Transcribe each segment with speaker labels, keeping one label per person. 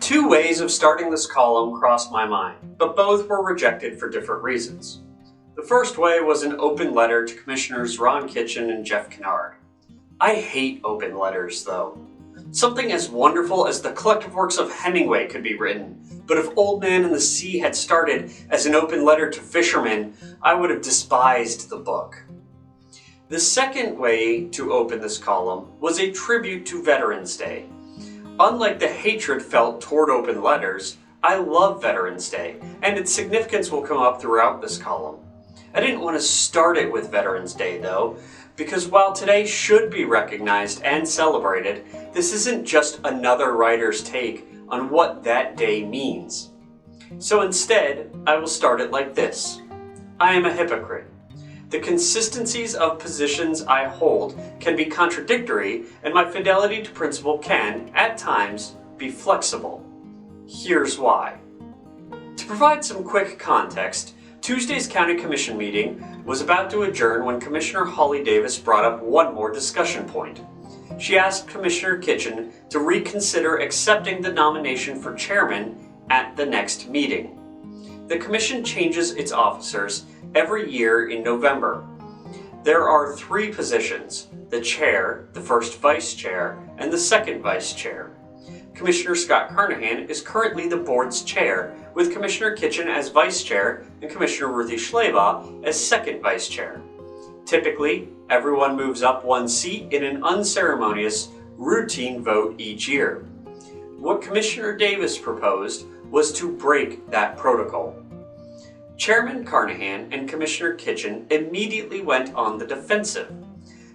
Speaker 1: Two ways of starting this column crossed my mind, but both were rejected for different reasons. The first way was an open letter to Commissioners Ron Kitchen and Jeff Kennard. I hate open letters, though. Something as wonderful as the collective works of Hemingway could be written, but if Old Man and the Sea had started as an open letter to fishermen, I would have despised the book. The second way to open this column was a tribute to Veterans Day. Unlike the hatred felt toward open letters, I love Veterans Day, and its significance will come up throughout this column. I didn't want to start it with Veterans Day, though, because while today should be recognized and celebrated, this isn't just another writer's take on what that day means. So instead, I will start it like this. I am a hypocrite. The consistencies of positions I hold can be contradictory, and my fidelity to principle can, at times, be flexible. Here's why. To provide some quick context, Tuesday's County Commission meeting was about to adjourn when Commissioner Holly Davis brought up one more discussion point. She asked Commissioner Kitchen to reconsider accepting the nomination for chairman at the next meeting. The Commission changes its officers every year in November. There are three positions: the chair, the first vice chair, and the second vice chair. Commissioner Scott Carnahan is currently the board's chair, with Commissioner Kitchen as vice chair and Commissioner Ruthie Schleba as second vice chair. Typically, everyone moves up one seat in an unceremonious, routine vote each year. What Commissioner Davis proposed was to break that protocol. Chairman Carnahan and Commissioner Kitchen immediately went on the defensive.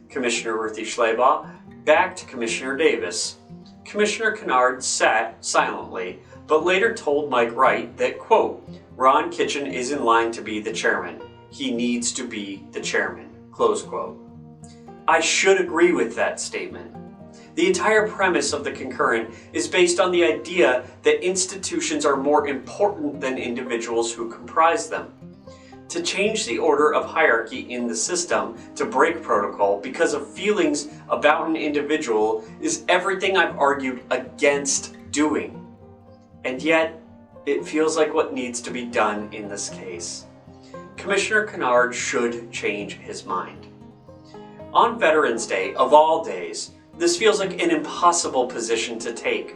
Speaker 1: Commissioner Ruthie Schleba backed Commissioner Davis. Commissioner Kennard sat silently, but later told Mike Wright that, quote, Ron Kitchen is in line to be the chairman. He needs to be the chairman, close quote. I should agree with that statement. The entire premise of the Concurrent is based on the idea that institutions are more important than individuals who comprise them. To change the order of hierarchy in the system to break protocol because of feelings about an individual is everything I've argued against doing. And yet, it feels like what needs to be done in this case. Commissioner Kennard should change his mind. On Veterans Day, of all days, this feels like an impossible position to take.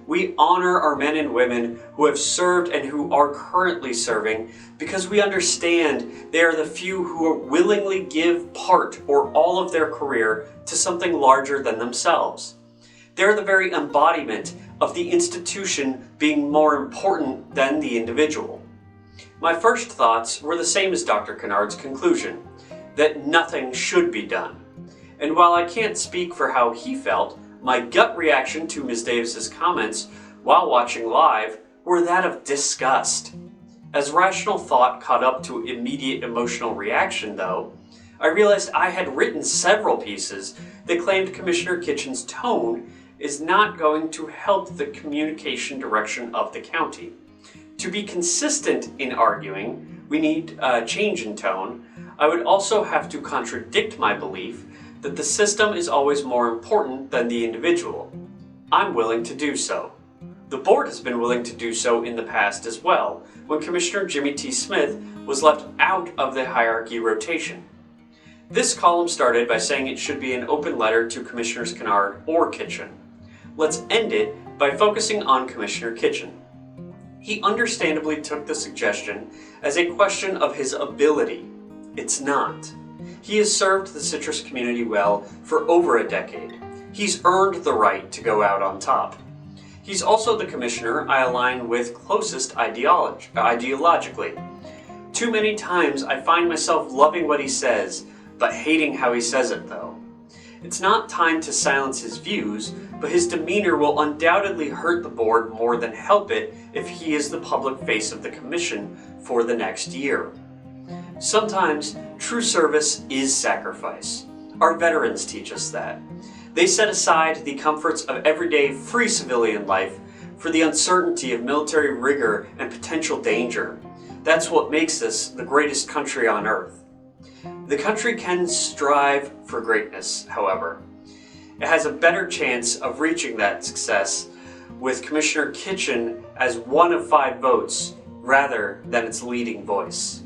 Speaker 1: We honor our men and women who have served and who are currently serving because we understand they are the few who willingly give part or all of their career to something larger than themselves. They're the very embodiment of the institution being more important than the individual. My first thoughts were the same as Dr. Kennard's conclusion, that nothing should be done. And while I can't speak for how he felt, my gut reaction to Ms. Davis's comments while watching live were that of disgust. As rational thought caught up to immediate emotional reaction, though, I realized I had written several pieces that claimed Commissioner Kitchen's tone is not going to help the communication direction of the county. To be consistent in arguing, we need a change in tone. I would also have to contradict my belief that the system is always more important than the individual. I'm willing to do so. The board has been willing to do so in the past as well, when Commissioner Jimmy T. Smith was left out of the hierarchy rotation. This column started by saying it should be an open letter to Commissioners Kennard or Kitchen. Let's end it by focusing on Commissioner Kitchen. He understandably took the suggestion as a question of his ability. It's not. He has served the citrus community well for over a decade. He's earned the right to go out on top. He's also the commissioner I align with closest ideologically. Too many times I find myself loving what he says, but hating how he says it though. It's not time to silence his views, but his demeanor will undoubtedly hurt the board more than help it if he is the public face of the commission for the next year. Sometimes, true service is sacrifice. Our veterans teach us that. They set aside the comforts of everyday free civilian life for the uncertainty of military rigor and potential danger. That's what makes us the greatest country on earth. The country can strive for greatness, however. It has a better chance of reaching that success with Commissioner Kitchen as one of 5 votes rather than its leading voice.